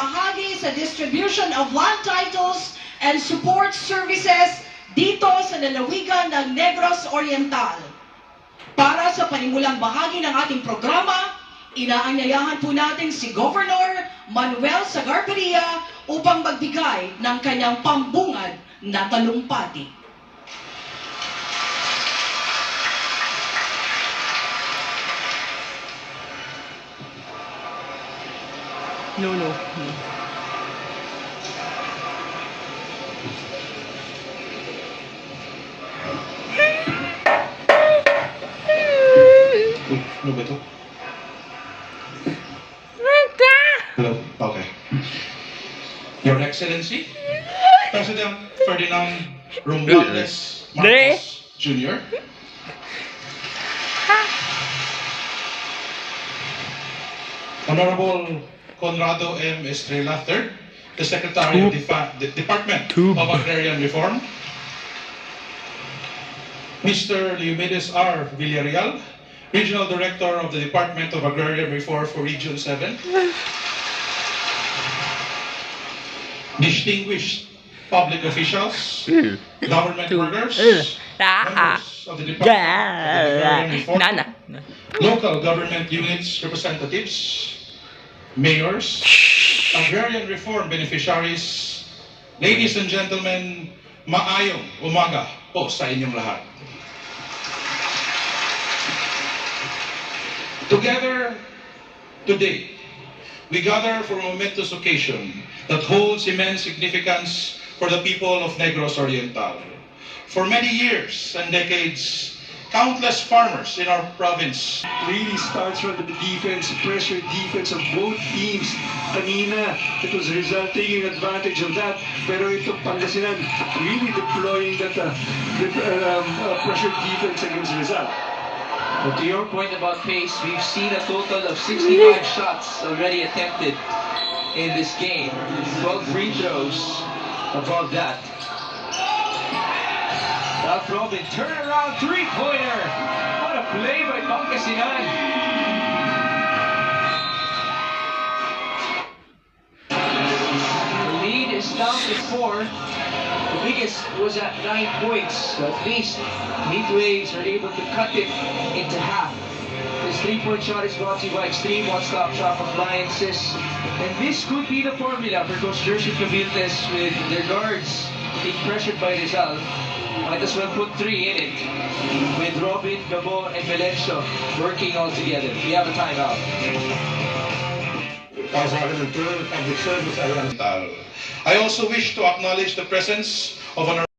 bahagi sa distribution of land titles and support services dito sa lalawigan ng Negros Oriental. Para sa panimulang bahagi ng ating programa, inaanyayahan po natin si Governor Manuel Sagarperia upang magbigay ng kanyang pambungad na talumpati. No. Ano ba ito? Hello? Okay. Your Excellency, President Ferdinand Romualdez Marcos Jr., Honorable Conrado M. Estrella III, the Secretary of the Department of Agrarian Reform, Mr. Leomides R. Villarreal, Regional Director of the Department of Agrarian Reform for Region 7, distinguished public officials, government workers, members of the Department of Agrarian Reform, local government units representatives, mayors, agrarian reform beneficiaries, ladies and gentlemen, maayong umaga po sa inyong lahat. Together today, we gather for a momentous occasion that holds immense significance for the people of Negros Oriental. For many years and decades, countless farmers in our province really starts from the defense, pressure defense of both teams. Kanina, it was Rizal taking advantage of that. Pero ito Pangasinan really deploying that pressure defense against Rizal. But to your point about pace, we've seen a total of 65 shots already attempted in this game. 12 free throws above that. Ralph Robin, turnaround three-pointer. What a play by Pangasinan. The lead is down to 4. The biggest was at 9 points. So at least Midways are able to cut it into half. This three-point shot is brought to you by Extreme One-Stop Shop Appliances. And this could be the formula for Coach Jercy Cabildes with their guards being pressured by Rizal. Might as well put 3 in it, with Robin, Gabo, and Melencio working all together. We have a timeout. I also wish to acknowledge the presence of